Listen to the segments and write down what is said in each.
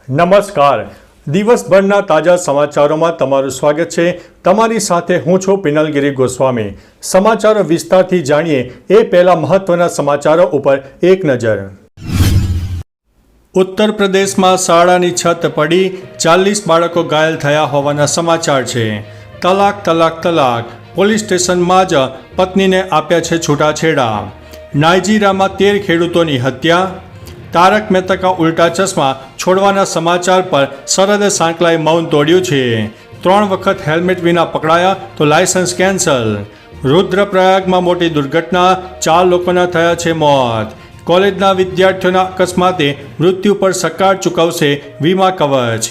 નમસ્કાર. દિવસભરના તાજા સમાચારોમાં તમારું સ્વાગત છે. તમારી સાથે હું છું પિનલગીરી ગોસ્વામી. સમાચારો વિસ્તારથી જાણીએ એ પહેલા મહત્વના સમાચારો ઉપર એક નજર. ઉત્તર પ્રદેશમાં શાળાની છત પડી 40 બાળકો ઘાયલ થયા હોવાના સમાચાર છે. તલાક તલાક તલાક, પોલીસ સ્ટેશનમાં જ પત્નીને આપ્યા છે છૂટાછેડા. નાઇજીરિયામાં 13 ખેડૂતોની હત્યા. તારક મહેતા કા ઉલ્ટા ચશ્મા છોડવાના સમાચાર પર સરહદ સાંકલાએ મૌન તોડ્યું છે. 3 વખત હેલ્મેટ વિના પકડાયા તો લાયસન્સ કેન્સલ. રુદ્રપ્રયાગમાં મોટી દુર્ઘટના, 4 લોકોના થયા છે મોત. કોલેજના વિદ્યાર્થીઓના અકસ્માતે મૃત્યુ પર સરકાર ચૂકવશે વીમા કવચ.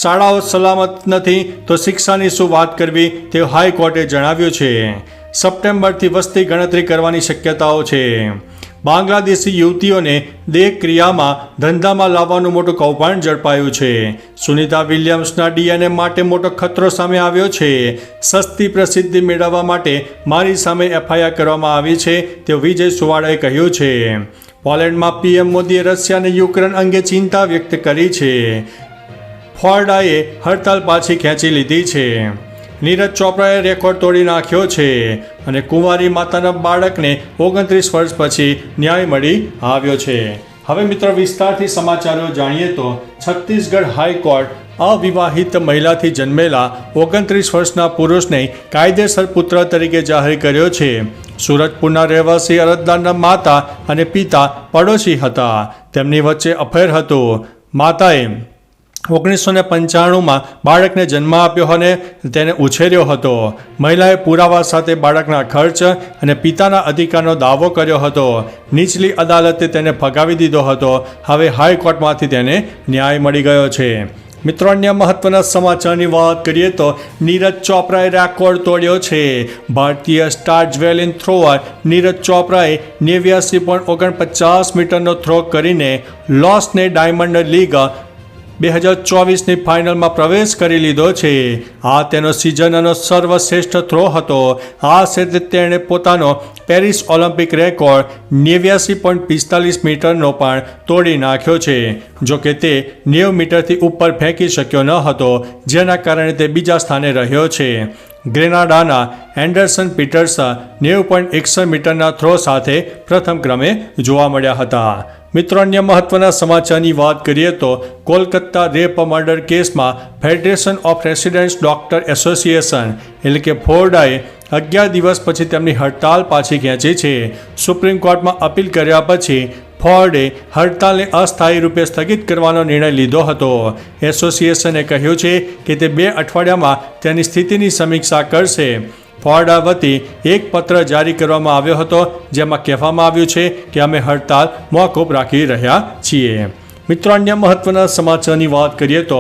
શાળાઓ સલામત નથી તો શિક્ષાની શું વાત કરવી તેવું હાઈકોર્ટે જણાવ્યું છે. સપ્ટેમ્બરથી વસ્તી ગણતરી કરવાની શક્યતાઓ છે. બાંગ્લાદેશી યુવતીઓને દેહ ક્રિયામાં ધંધામાં લાવવાનું મોટું કૌભાંડ ઝડપાયું છે. સુનિતા વિલિયમ્સના ડીએનએ માટે મોટો ખતરો સામે આવ્યો છે. સસ્તી પ્રસિદ્ધિ મેળવવા માટે મારી સામે એફઆઈઆર કરવામાં આવી છે તેવું વિજય સુવાળાએ કહ્યું છે. પોલેન્ડમાં પીએમ મોદીએ રશિયા અને યુક્રેન અંગે ચિંતા વ્યક્ત કરી છે. ફોર્ડાએ હડતાલ પાછી ખેંચી લીધી છે. નીરજ ચોપરાએ રેકોર્ડ તોડી નાખ્યો છે અને કુંવારી માતાના બાળકને 29 વર્ષ પછી ન્યાય મળી આવ્યો છે. હવે મિત્રો વિસ્તારથી સમાચારો જાણીએ તો છત્તીસગઢ હાઈકોર્ટ અવિવાહિત મહિલાથી જન્મેલા 29 વર્ષના પુરુષને કાયદેસર પુત્ર તરીકે જાહેર કર્યો છે. સુરજપુરના રહેવાસી અરજદારના માતા અને પિતા પડોશી હતા. તેમની વચ્ચે અફેર હતું. માતાએ 1995માં બાળકને જન્મ આપ્યો અને તેને ઉછેર્યો હતો. મહિલાએ પુરાવા સાથે બાળકના ખર્ચ અને પિતાના અધિકારનો દાવો કર્યો હતો. નીચલી અદાલતે તેને ફગાવી દીધો હતો. હવે હાઈકોર્ટમાંથી તેને ન્યાય મળી ગયો છે. મિત્રો, અન્ય મહત્વના સમાચારની વાત કરીએ તો નીરજ ચોપરાએ રેકોર્ડ તોડ્યો છે. ભારતીય સ્ટાર જેવેલિન થ્રોઅર નીરજ ચોપરાએ 89.49 મીટરનો થ્રો કરીને લોસને ડાયમંડ લીગ 2024ની ફાઇનલમાં પ્રવેશ કરી લીધો છે. આ તેનો સિઝનનો સર્વશ્રેષ્ઠ થ્રો હતો. આ સાથે તેણે પોતાનો પેરિસ ઓલિમ્પિક રેકોર્ડ 89.45 મીટરનો પણ તોડી નાખ્યો છે. જોકે તે 90 મીટરથી ઉપર ફેંકી શક્યો ન હતો, જેના કારણે તે બીજા સ્થાને રહ્યો છે. ગ્રેનાડાના એન્ડરસન પીટર્સ 90.61 મીટરના થ્રો સાથે પ્રથમ ક્રમે જોવા મળ્યા હતા. મિત્રો, અન્ય મહત્વના સમાચારની વાત કરીએ તો કોલકાતા રેપ મર્ડર કેસમાં federation of residents doctor association એટલે કે ફોર્ડાએ 11 દિવસ પછી તેમની હડતાલ પાછી ખેંચી છે. સુપ્રીમ કોર્ટમાં અપીલ કર્યા પછી ફોર્ડે હડતાલને અસ્થાયી રૂપે સ્થગિત કરવાનો નિર્ણય લીધો હતો. એસોસિએશને કહ્યું છે કે તે 2 અઠવાડિયામાં તેની સ્થિતિની સમીક્ષા કરશે. ફોર્ડા વતી એક પત્ર જારી કરવામાં આવ્યો હતો, જેમાં કહેવામાં આવ્યું છે કે અમે હડતાલ મોકૂફ રાખી રહ્યા છીએ. મિત્રો, અન્ય મહત્વના સમાચારની વાત કરીએ તો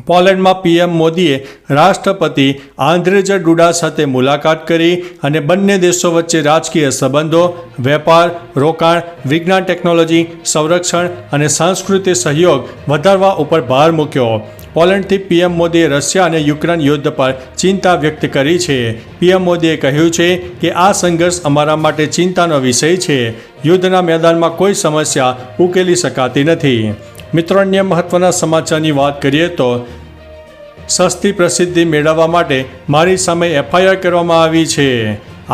પોલેન્ડમાં પીએમ મોદીએ રાષ્ટ્રપતિ આંદ્રેજ ડુડા સાથે મુલાકાત કરી અને બંને દેશો વચ્ચે રાજકીય સંબંધો, વેપાર, રોકાણ, વિજ્ઞાન ટેકનોલોજી, સંરક્ષણ અને સાંસ્કૃતિક સહયોગ વધારવા ઉપર ભાર મૂક્યો. પોલેન્ડથી પીએમ મોદીએ રશિયા અને યુક્રેન યુદ્ધ પર ચિંતા વ્યક્ત કરી છે. પીએમ મોદીએ કહ્યું છે કે આ સંઘર્ષ અમારા માટે ચિંતાનો વિષય છે. યુદ્ધના મેદાનમાં કોઈ સમસ્યા ઉકેલી શકાતી નથી. મિત્રો, અન્ય મહત્વના સમાચારની વાત કરીએ તો સસ્તી પ્રસિદ્ધિ મેળવવા માટે મારી સામે એફઆઈઆર કરવામાં આવી છે.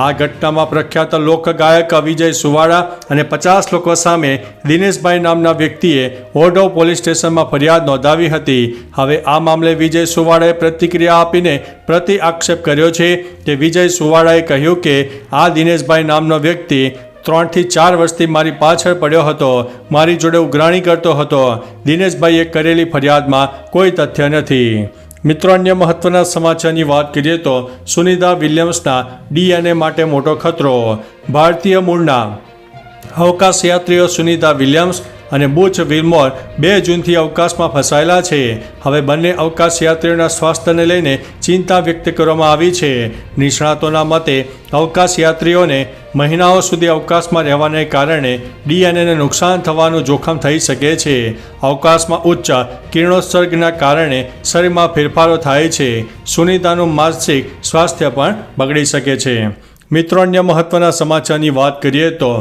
આ ઘટનામાં પ્રખ્યાત લોકગાયક વિજય સુવાળા અને 50 લોકો સામે દિનેશભાઈ નામના વ્યક્તિએ ઓઢવ પોલીસ સ્ટેશનમાં ફરિયાદ નોંધાવી હતી. હવે આ મામલે વિજય સુવાળાએ પ્રતિક્રિયા આપીને પ્રતિ આક્ષેપ કર્યો છે કે વિજય સુવાળાએ કહ્યું કે આ દિનેશભાઈ નામનો વ્યક્તિ 3 થી 4 વર્ષથી મારી પાછળ પડ્યો હતો, મારી જોડે ઉઘરાણી કરતો હતો. દિનેશભાઈએ કરેલી ફરિયાદમાં કોઈ તથ્ય નથી. મિત્રો, અન્ય મહત્વના સમાચારની વાત કરીએ તો સુનિતા વિલિયમ્સના ડીએનએ માટે મોટો ખતરો. ભારતીય મૂળના અવકાશયાત્રીઓ સુનિતા વિલિયમ્સ અને બુચ વિલ્મોર 2 જૂનથી અવકાશમાં ફસાયેલા છે. હવે બંને અવકાશયાત્રીઓના સ્વાસ્થ્યને લઈને ચિંતા વ્યક્ત કરવામાં આવી છે. નિષ્ણાતોના મતે અવકાશયાત્રીઓને મહિનાઓ સુધી અવકાશમાં રહેવાને કારણે ડીએનએને નુકસાન થવાનું જોખમ થઈ શકે છે. અવકાશમાં ઉચ્ચ કિરણોત્સર્ગના કારણે શરીરમાં ફેરફારો થાય છે. સુનિતાનું માનસિક સ્વાસ્થ્ય પણ બગડી શકે છે. મિત્રો, અન્ય મહત્વના સમાચારની વાત કરીએ તો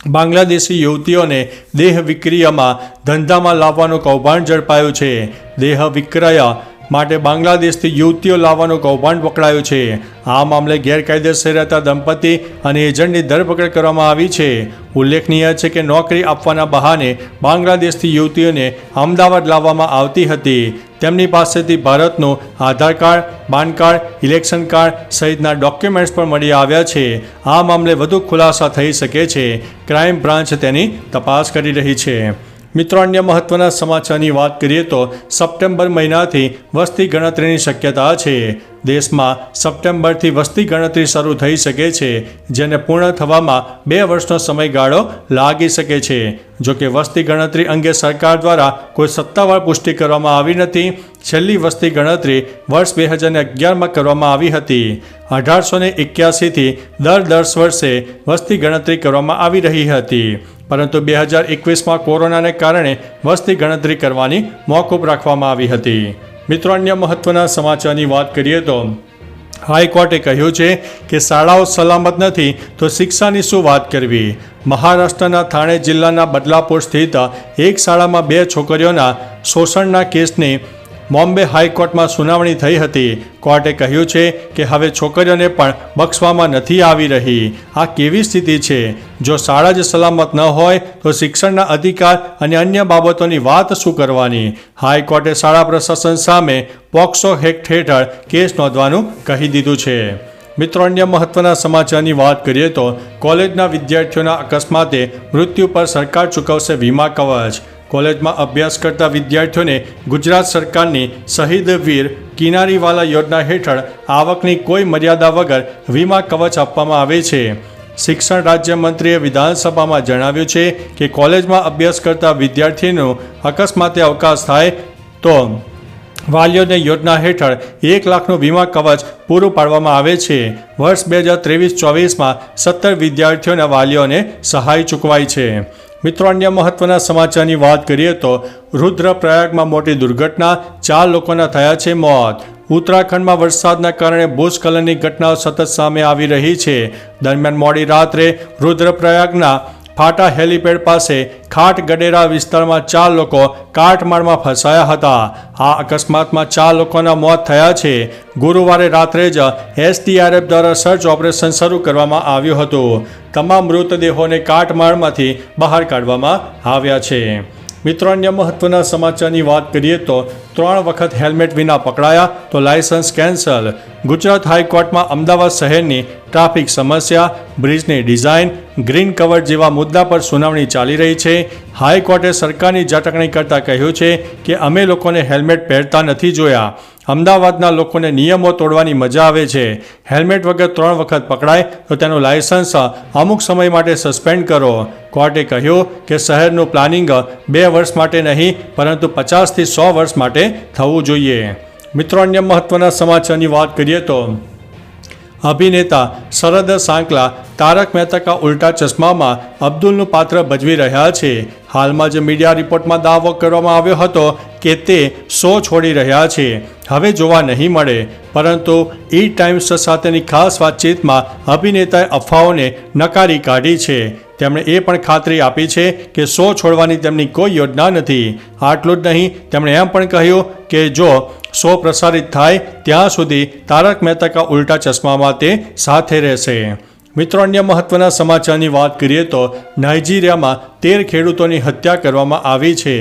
બાંગ્લાદેશી યુવતીઓને દેહ વિક્રયમાં ધંધામાં લાવવાનું કૌભાંડ ઝડપાયું છે. દેહ વિક્રય માટે બાંગ્લાદેશથી યુવતીઓ લાવવાનું કૌભાંડ પકડાયું છે. આ મામલે ગેરકાયદેસર રહેતા દંપતી અને એજન્ટની ધરપકડ કરવામાં આવી છે. ઉલ્લેખનીય છે કે નોકરી આપવાના બહાને બાંગ્લાદેશથી યુવતીઓને અમદાવાદ લાવવામાં આવતી હતી. તેમની પાસેથી ભારતનું Aadhaar card, PAN card, election card સહિતના ડોક્યુમેન્ટ્સ પણ મળી આવ્યા છે. આ મામલે વધુ ખુલાસા થઈ શકે છે. ક્રાઇમ બ્રાન્ચ તેની તપાસ કરી રહી છે. મિત્રો, અન્ય મહત્વના સમાચારની વાત કરીએ તો સપ્ટેમ્બર મહિનાથી વસ્તી ગણતરીની શક્યતા છે. દેશમાં સપ્ટેમ્બરથી વસ્તી ગણતરી શરૂ થઈ શકે છે, જેને પૂર્ણ થવામાં 2 વર્ષનો સમયગાળો લાગી શકે છે. જોકે વસ્તી ગણતરી અંગે સરકાર દ્વારા કોઈ સત્તાવાર પુષ્ટિ કરવામાં આવી નથી. છેલ્લી વસ્તી ગણતરી વર્ષ 2011માં કરવામાં આવી હતી. 1881થી દર 10 વર્ષે વસ્તી ગણતરી કરવામાં આવી રહી હતી, પરંતુ 2021માં કોરોનાને કારણે વસ્તી ગણતરી કરવાની મોકૂફ રાખવામાં આવી હતી. મિત્રો, અન્ય મહત્વના સમાચારની વાત કરીએ તો હાઈકોર્ટે કહ્યું છે કે શાળાઓ સલામત નથી તો શિક્ષાની શું વાત કરવી. મહારાષ્ટ્રના થાણે જિલ્લાના બદલાપુર સ્થિત એક શાળામાં 2 છોકરીઓના શોષણના કેસની બોમ્બે હાઈકોર્ટમાં સુનાવણી થઈ હતી. કોર્ટે કહ્યું છે કે હવે છોકરીઓને પણ બક્ષવામાં નથી આવી રહી. આ કેવી સ્થિતિ છે? જો શાળા જ સલામત ન હોય તો શિક્ષણના અધિકાર અને અન્ય બાબતોની વાત શું કરવાની? હાઈકોર્ટે શાળા પ્રશાસન સામે પોક્સો એક્ટ હેઠળ કેસ નોંધવાનું કહી દીધું છે. મિત્રો, અન્ય મહત્વના સમાચારની વાત કરીએ તો કોલેજના વિદ્યાર્થીઓના અકસ્માતે મૃત્યુ પર સરકાર ચૂકવશે વીમા કવચ. કોલેજમાં અભ્યાસ કરતા વિદ્યાર્થીઓને ગુજરાત સરકારની શહીદ વીર કિનારીવાલા યોજના હેઠળ આવકની કોઈ મર્યાદા વગર વીમા કવચ આપવામાં આવે છે. શિક્ષણ રાજ્યમંત્રીએ વિધાનસભામાં જણાવ્યું છે કે કોલેજમાં અભ્યાસ કરતા વિદ્યાર્થીનો અકસ્માતે અવકાશ થાય તો વાલીઓને યોજના હેઠળ 1 લાખનું વીમા કવચ પૂરું પાડવામાં આવે છે. વર્ષ 2023-24માં 17 વિદ્યાર્થીઓના વાલીઓને સહાય ચૂકવાઈ છે. મિત્રો, અન્ય મહત્વના સમાચારની વાત કરીએ તો રુદ્રપ્રયાગમાં મોટી દુર્ઘટના, 4 લોકોના થયા છે મોત. ઉત્તરાખંડમાં વરસાદના કારણે ભૂસ્ખલનની ઘટનાઓ સતત સામે આવી રહી છે. દરમિયાન મોડી રાત્રે રુદ્રપ્રયાગના ફાટા હેલીપેડ પાસે ખાટ ગડેરા વિસ્તારમાં 4 લોકો કાટમાળમાં ફસાયા હતા. આ અકસ્માતમાં 4 લોકોના મોત થયા છે. ગુરુવારે રાત્રે જ SDRF દ્વારા સર્ચ ઓપરેશન શરૂ કરવામાં આવ્યું હતું. તમામ મૃતદેહોને કાટમાળમાંથી બહાર કાઢવામાં આવ્યા છે. મિત્રો, અન્ય મહત્વના સમાચારની વાત કરીએ તો 3 વખત હેલ્મેટ વિના પકડાયા તો લાયસન્સ કેન્સલ. ગુજરાત હાઈકોર્ટમાં અમદાવાદ શહેરની ટ્રાફિક સમસ્યા, બ્રિજની ડિઝાઇન, ગ્રીન કવર જેવા મુદ્દા પર સુનાવણી ચાલી રહી છે. હાઈકોર્ટે સરકારની ઝાટકણી કરતાં કહ્યું છે કે અમે લોકોને હેલ્મેટ પહેરતા નથી જોયા. અમદાવાદના લોકોને નિયમો તોડવાની મજા આવે છે. હેલ્મેટ વગર 3 વખત પકડાય તો તેનું લાયસન્સ અમુક સમય માટે સસ્પેન્ડ કરો. કોર્ટે કહ્યું કે શહેરનું પ્લાનિંગ 2 વર્ષ માટે નહીં પરંતુ 50થી 100 વર્ષ માટે થવું જોઈએ. મિત્રો, અન્ય મહત્વના સમાચારની વાત કરીએ તો અભિનેતા શરદ સાંકલા તારક મહેતા કા ઉલ્ટા ચશ્મામાં અબ્દુલનું પાત્ર ભજવી રહ્યા છે. હાલમાં જ મીડિયા રિપોર્ટમાં દાવો કરવામાં આવ્યો હતો કે તે શો છોડી રહ્યા છે, હવે જોવા નહીં મળે. પરંતુ ટાઈમ્સ સાથેની ખાસ વાતચીતમાં અભિનેતાએ અફવાઓને નકારી કાઢી છે. તેમણે એ પણ ખાતરી આપી છે કે શો છોડવાની તેમની કોઈ યોજના નથી. આટલું જ નહીં, તેમણે એમ પણ કહ્યું કે જો શો પ્રસારિત થાય ત્યાં સુધી તારક મહેતા કા ઉલ્ટા ચશ્મામાં તે સાથે રહેશે. મિત્રો, અન્ય મહત્વના સમાચારની વાત કરીએ તો નાઇજીરિયામાં 13 ખેડૂતોની હત્યા કરવામાં આવી છે.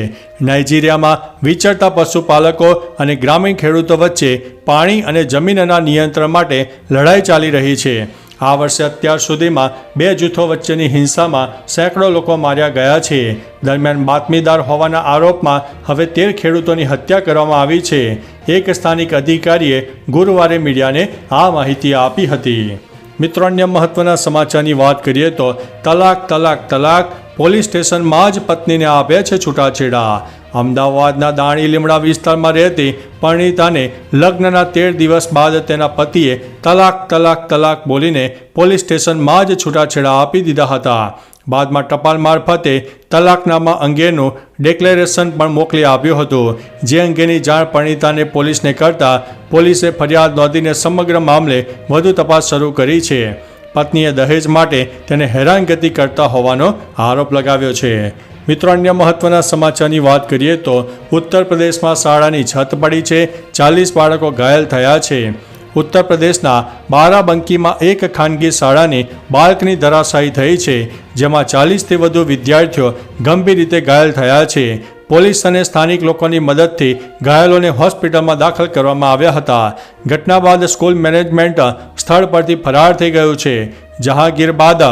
નાઇજીરિયામાં વિચરતા પશુપાલકો અને ગ્રામીણ ખેડૂતો વચ્ચે પાણી અને જમીનના નિયંત્રણ માટે લડાઈ ચાલી રહી છે. આ વર્ષે અત્યાર સુધીમાં 2 જૂથો વચ્ચેની હિંસામાં સેંકડો લોકો માર્યા ગયા છે. દરમિયાન બાતમીદાર હોવાના આરોપમાં હવે 13 ખેડૂતોની હત્યા કરવામાં આવી છે. એક સ્થાનિક અધિકારીએ ગુરુવારે મીડિયાને આ માહિતી આપી હતી. મિત્રો, અન્ય મહત્વના સમાચારની વાત કરીએ તો તલાક તલાક તલાક, પોલીસ સ્ટેશનમાં જ પત્નીને આપ્યા છે છૂટાછેડા. અમદાવાદના દાણી લીમડા વિસ્તારમાં રહેતી પરણીતાને લગ્નના 13 દિવસ બાદ તેના પતિએ તલાક તલાક તલાક બોલીને પોલીસ સ્ટેશનમાં જ છૂટાછેડા આપી દીધા હતા. બાદમાં ટપાલ મારફતે તલાકનામા અંગેનું ડિક્લેરેશન પણ મોકલી આપ્યું હતું, જે અંગેની જાણ પરણીતાને પોલીસને કરતા પોલીસે ફરિયાદ નોંધીને સમગ્ર મામલે વધુ તપાસ શરૂ કરી છે. પત્નીએ દહેજ માટે તેને હેરાનગતિ કરતા હોવાનો આરોપ લગાવ્યો છે. મિત્રો, અન્ય મહત્વના સમાચારની વાત કરીએ તો ઉત્તર પ્રદેશમાં શાળાની છત પડી છે, 40 બાળકો ઘાયલ થયા છે. ઉત્તર પ્રદેશના બારાબંકીમાં એક ખાનગી શાળાની બાલ્કની ધરાશાયી થઈ છે, જેમાં 40થી વધુ વિદ્યાર્થીઓ ગંભીર રીતે ઘાયલ થયા છે. પોલીસ અને સ્થાનિક લોકોની મદદથી ઘાયલોને હોસ્પિટલમાં દાખલ કરવામાં આવ્યા હતા. ઘટના બાદ સ્કૂલ મેનેજમેન્ટ સ્થળ પરથી ફરાર થઈ ગયું છે. જહાંગીરબાદ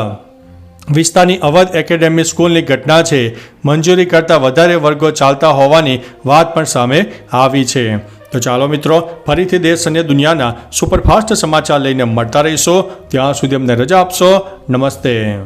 વિસ્તારની અવધ એકેડેમી સ્કૂલની ઘટના છે. મંજૂરી કરતાં વધારે વર્ગો ચાલતા હોવાની વાત પણ સામે આવી છે. તો ચાલો મિત્રો, ફરીથી દેશ અને દુનિયાના સુપરફાસ્ટ સમાચાર લઈને મળતા રહીશો. ત્યાં સુધી અમને રજા આપશો. નમસ્તે.